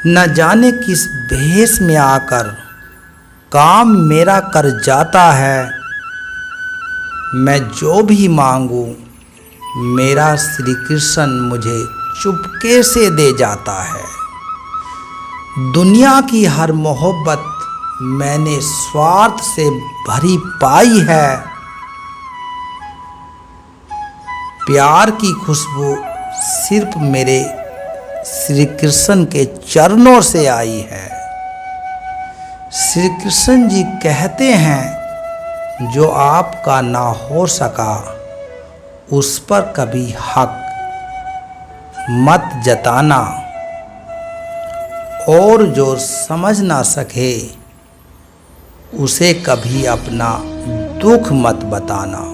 न जाने किस भेष में आकर काम मेरा कर जाता है। मैं जो भी मांगू मेरा श्री कृष्ण मुझे चुपके से दे जाता है। दुनिया की हर मोहब्बत मैंने स्वार्थ से भरी पाई है। प्यार की खुशबू सिर्फ मेरे श्री कृष्ण के चरणों से आई है। श्री कृष्ण जी कहते हैं, जो आपका ना हो सका उस पर कभी हक मत जताना, और जो समझ ना सके उसे कभी अपना दुख मत बताना।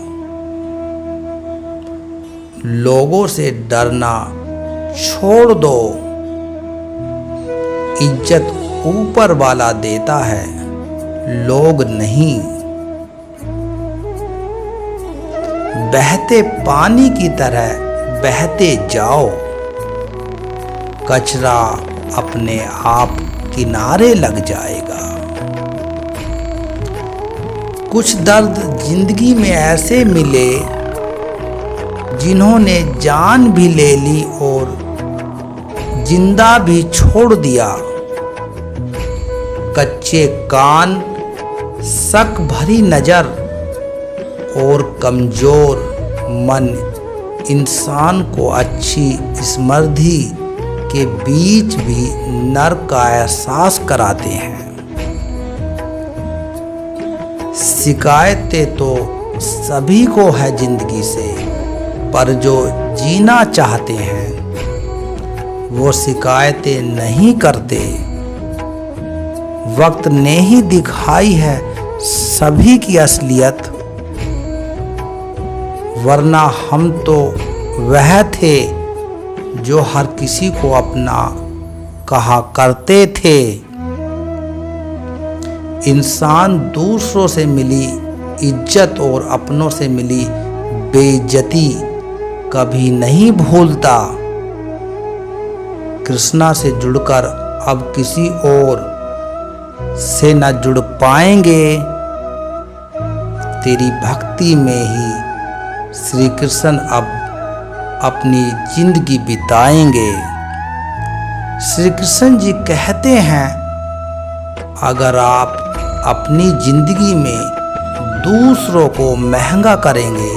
लोगों से डरना छोड़ दो, इज्जत ऊपर वाला देता है, लोग नहीं। बहते पानी की तरह बहते जाओ, कचरा अपने आप किनारे लग जाएगा। कुछ दर्द जिंदगी में ऐसे मिले जिन्होंने जान भी ले ली और जिंदा भी छोड़ दिया। कच्चे कान, शक भरी नजर और कमजोर मन इंसान को अच्छी स्मृति के बीच भी नर्क का एहसास कराते हैं। शिकायतें तो सभी को है जिंदगी से, पर जो जीना चाहते हैं वो शिकायतें नहीं करते। वक्त ने ही दिखाई है सभी की असलियत, वरना हम तो वह थे जो हर किसी को अपना कहा करते थे। इंसान दूसरों से मिली इज्जत और अपनों से मिली बेइज्जती कभी नहीं भूलता। कृष्णा से जुड़कर अब किसी और से न जुड़ पाएंगे। तेरी भक्ति में ही श्री कृष्ण अब अपनी जिंदगी बिताएंगे। श्री कृष्ण जी कहते हैं, अगर आप अपनी जिंदगी में दूसरों को महंगा करेंगे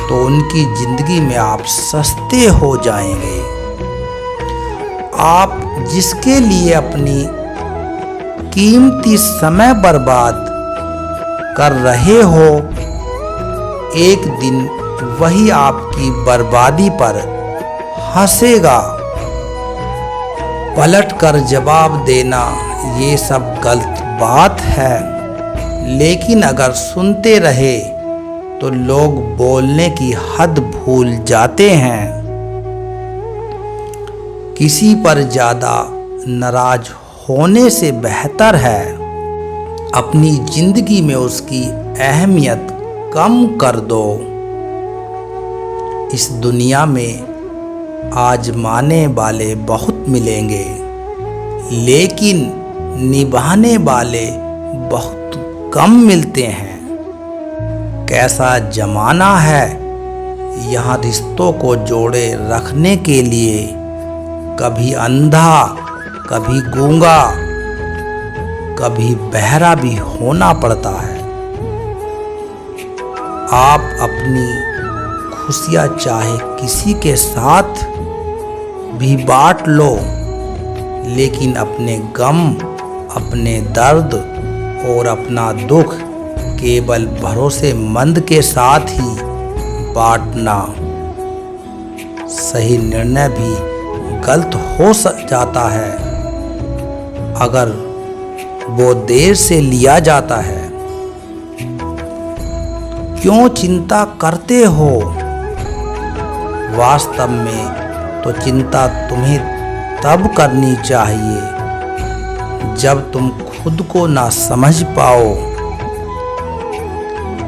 तो उनकी जिंदगी में आप सस्ते हो जाएंगे। आप जिसके लिए अपनी कीमती समय बर्बाद कर रहे हो, एक दिन वही आपकी बर्बादी पर हंसेगा। पलट कर जवाब देना ये सब गलत बात है, लेकिन अगर सुनते रहे तो लोग बोलने की हद भूल जाते हैं। किसी पर ज्यादा नाराज होने से बेहतर है अपनी जिंदगी में उसकी अहमियत कम कर दो। इस दुनिया में आजमाने वाले बहुत मिलेंगे, लेकिन निभाने वाले बहुत कम मिलते हैं। कैसा जमाना है, यहाँ रिश्तों को जोड़े रखने के लिए कभी अंधा, कभी गूंगा, कभी बहरा भी होना पड़ता है। आप अपनी खुशियाँ चाहे किसी के साथ भी बांट लो, लेकिन अपने गम, अपने दर्द और अपना दुख केवल भरोसेमंद के साथ ही बांटना। सही निर्णय भी गलत हो जाता है अगर वो देर से लिया जाता है। क्यों चिंता करते हो? वास्तव में तो चिंता तुम्हें तब करनी चाहिए जब तुम खुद को ना समझ पाओ।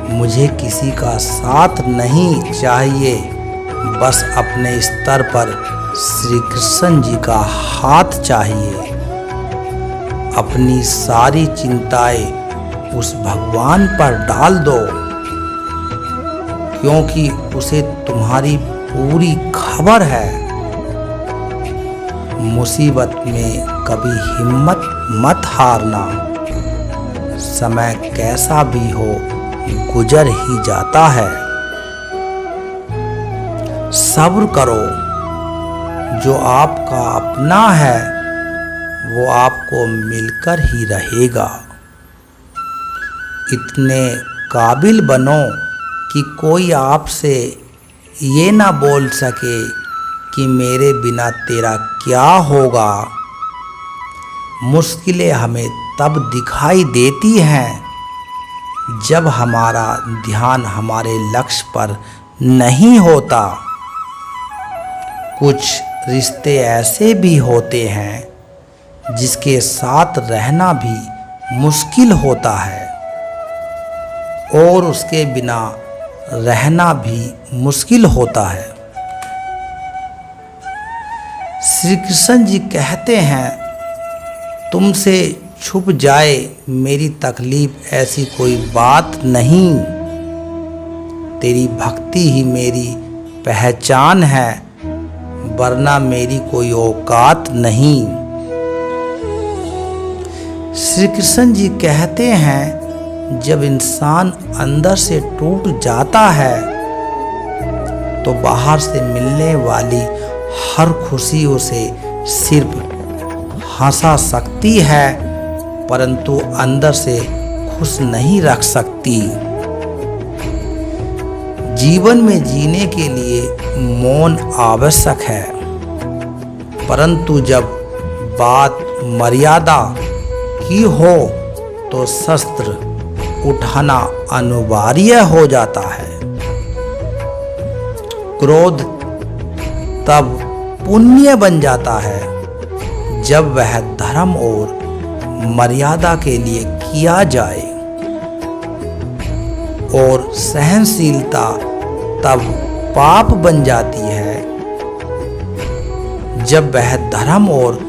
मुझे किसी का साथ नहीं चाहिए, बस अपने स्तर पर श्री कृष्ण जी का हाथ चाहिए। अपनी सारी चिंताएं उस भगवान पर डाल दो, क्योंकि उसे तुम्हारी पूरी खबर है। मुसीबत में कभी हिम्मत मत हारना। समय कैसा भी हो गुजर ही जाता है। सब्र करो। जो आपका अपना है वो आपको मिलकर ही रहेगा। इतने काबिल बनो कि कोई आपसे ये ना बोल सके कि मेरे बिना तेरा क्या होगा। मुश्किलें हमें तब दिखाई देती हैं जब हमारा ध्यान हमारे लक्ष्य पर नहीं होता। कुछ रिश्ते ऐसे भी होते हैं जिसके साथ रहना भी मुश्किल होता है और उसके बिना रहना भी मुश्किल होता है। श्री कृष्ण जी कहते हैं, तुमसे छुप जाए मेरी तकलीफ ऐसी कोई बात नहीं। तेरी भक्ति ही मेरी पहचान है, वरना मेरी कोई औकात नहीं। श्री कृष्ण जी कहते हैं, जब इंसान अंदर से टूट जाता है तो बाहर से मिलने वाली हर खुशी उसे सिर्फ हंसा सकती है, परंतु अंदर से खुश नहीं रख सकती। जीवन में जीने के लिए मौन आवश्यक है, परंतु जब बात मर्यादा की हो तो शस्त्र उठाना अनिवार्य हो जाता है। क्रोध तब पुण्य बन जाता है जब वह धर्म और मर्यादा के लिए किया जाए, और सहनशीलता तब पाप बन जाती है जब वह धर्म और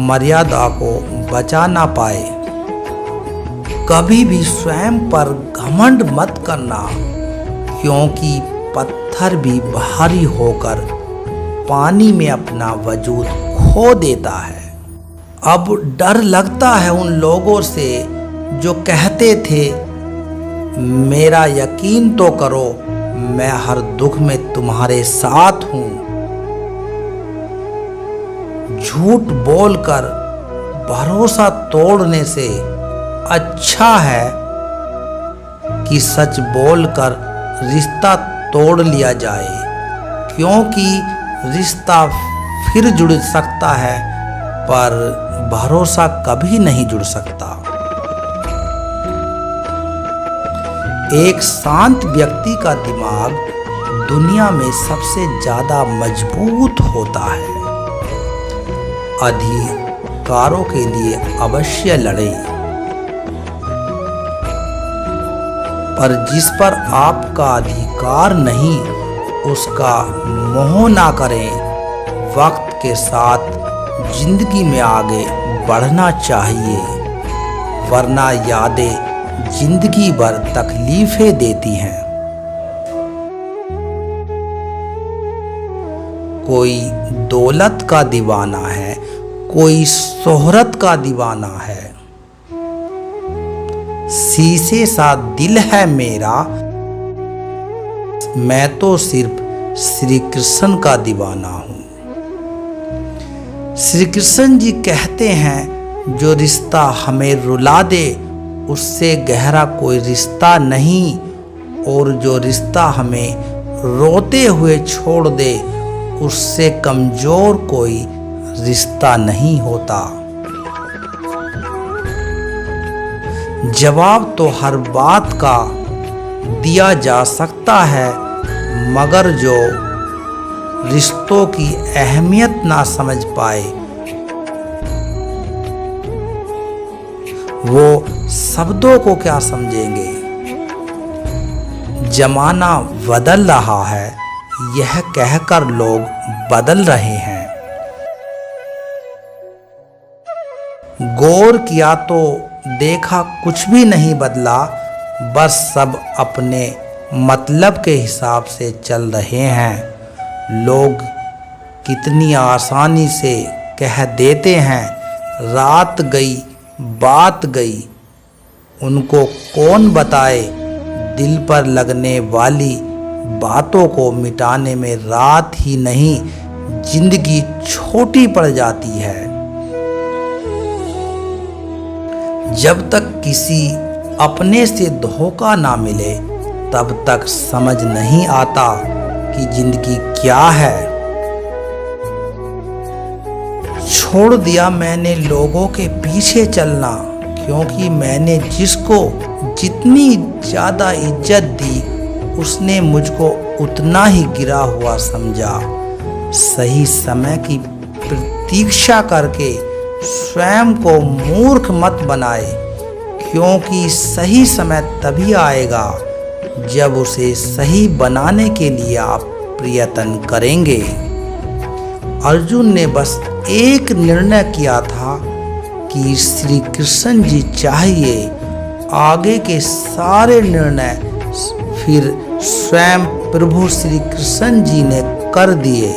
मर्यादा को बचा ना पाए। कभी भी स्वयं पर घमंड मत करना, क्योंकि पत्थर भी भारी होकर पानी में अपना वजूद खो देता है। अब डर लगता है उन लोगों से जो कहते थे, मेरा यकीन तो करो, मैं हर दुख में तुम्हारे साथ हूं। झूठ बोलकर भरोसा तोड़ने से अच्छा है कि सच बोलकर रिश्ता तोड़ लिया जाए, क्योंकि रिश्ता फिर जुड़ सकता है पर भरोसा कभी नहीं जुड़ सकता। एक शांत व्यक्ति का दिमाग दुनिया में सबसे ज्यादा मजबूत होता है। अधिकारों के लिए अवश्य लड़ें, पर जिस पर आपका अधिकार नहीं उसका मोह ना करें। वक्त के साथ जिंदगी में आगे बढ़ना चाहिए, वरना यादें जिंदगी भर तकलीफें देती हैं। कोई दौलत का दीवाना है, कोई शोहरत का दीवाना है। शीशे सा दिल है मेरा, मैं तो सिर्फ श्री कृष्ण का दीवाना हूँ। श्री कृष्ण जी कहते हैं, जो रिश्ता हमें रुला दे उससे गहरा कोई रिश्ता नहीं, और जो रिश्ता हमें रोते हुए छोड़ दे उससे कमजोर कोई रिश्ता नहीं होता। जवाब तो हर बात का दिया जा सकता है, मगर जो रिश्तों की अहमियत ना समझ पाए वो शब्दों को क्या समझेंगे। जमाना बदल रहा है यह कहकर लोग बदल रहे हैं। गौर किया तो देखा कुछ भी नहीं बदला, बस सब अपने मतलब के हिसाब से चल रहे हैं। लोग कितनी आसानी से कह देते हैं रात गई बात गई, उनको कौन बताए दिल पर लगने वाली बातों को मिटाने में रात ही नहीं जिंदगी छोटी पड़ जाती है। जब तक किसी अपने से धोखा ना मिले तब तक समझ नहीं आता कि जिंदगी क्या है। छोड़ दिया मैंने लोगों के पीछे चलना, क्योंकि मैंने जिसको जितनी ज़्यादा इज्जत दी उसने मुझको उतना ही गिरा हुआ समझा। सही समय की प्रतीक्षा करके स्वयं को मूर्ख मत बनाए, क्योंकि सही समय तभी आएगा जब उसे सही बनाने के लिए आप प्रयत्न करेंगे। अर्जुन ने बस एक निर्णय किया था कि श्री कृष्ण जी चाहिए, आगे के सारे निर्णय फिर स्वयं प्रभु श्री कृष्ण जी ने कर दिए।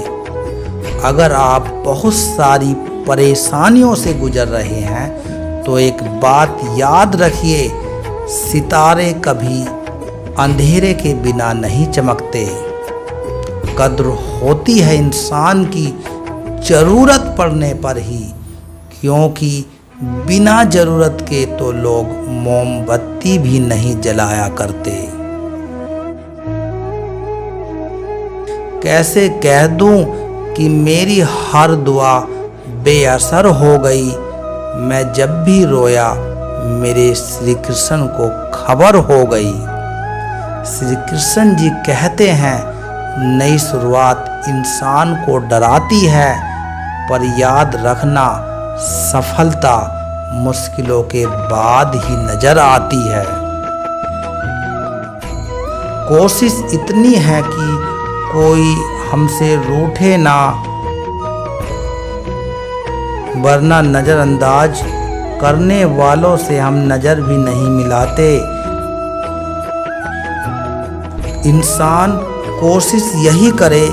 अगर आप बहुत सारी परेशानियों से गुजर रहे हैं तो एक बात याद रखिए, सितारे कभी अंधेरे के बिना नहीं चमकते। कद्र होती है इंसान की जरूरत पड़ने पर ही, क्योंकि बिना जरूरत के तो लोग मोमबत्ती भी नहीं जलाया करते। कैसे कह दूं कि मेरी हर दुआ बेअसर हो गई, मैं जब भी रोया मेरे श्री कृष्ण को खबर हो गई। श्री कृष्ण जी कहते हैं नई शुरुआत इंसान को डराती है, पर याद रखना सफलता मुश्किलों के बाद ही नजर आती है। कोशिश इतनी है कि कोई हमसे रूठे ना, वरना नज़रअंदाज करने वालों से हम नज़र भी नहीं मिलाते। इंसान कोशिश यही करे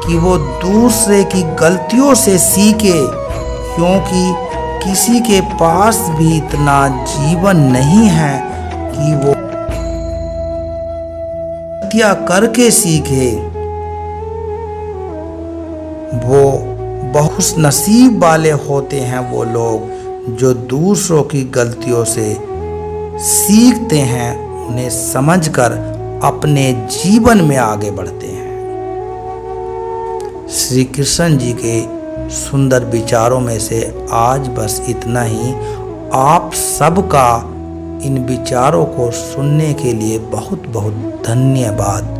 कि वो दूसरे की गलतियों से सीखे, क्योंकि किसी के पास भी इतना जीवन नहीं है कि वो क्या करके सीखे। वो बहुत नसीब वाले होते हैं वो लोग जो दूसरों की गलतियों से सीखते हैं, उन्हें समझकर अपने जीवन में आगे बढ़ते हैं। श्री कृष्ण जी के सुंदर विचारों में से आज बस इतना ही। आप सबका इन विचारों को सुनने के लिए बहुत बहुत धन्यवाद।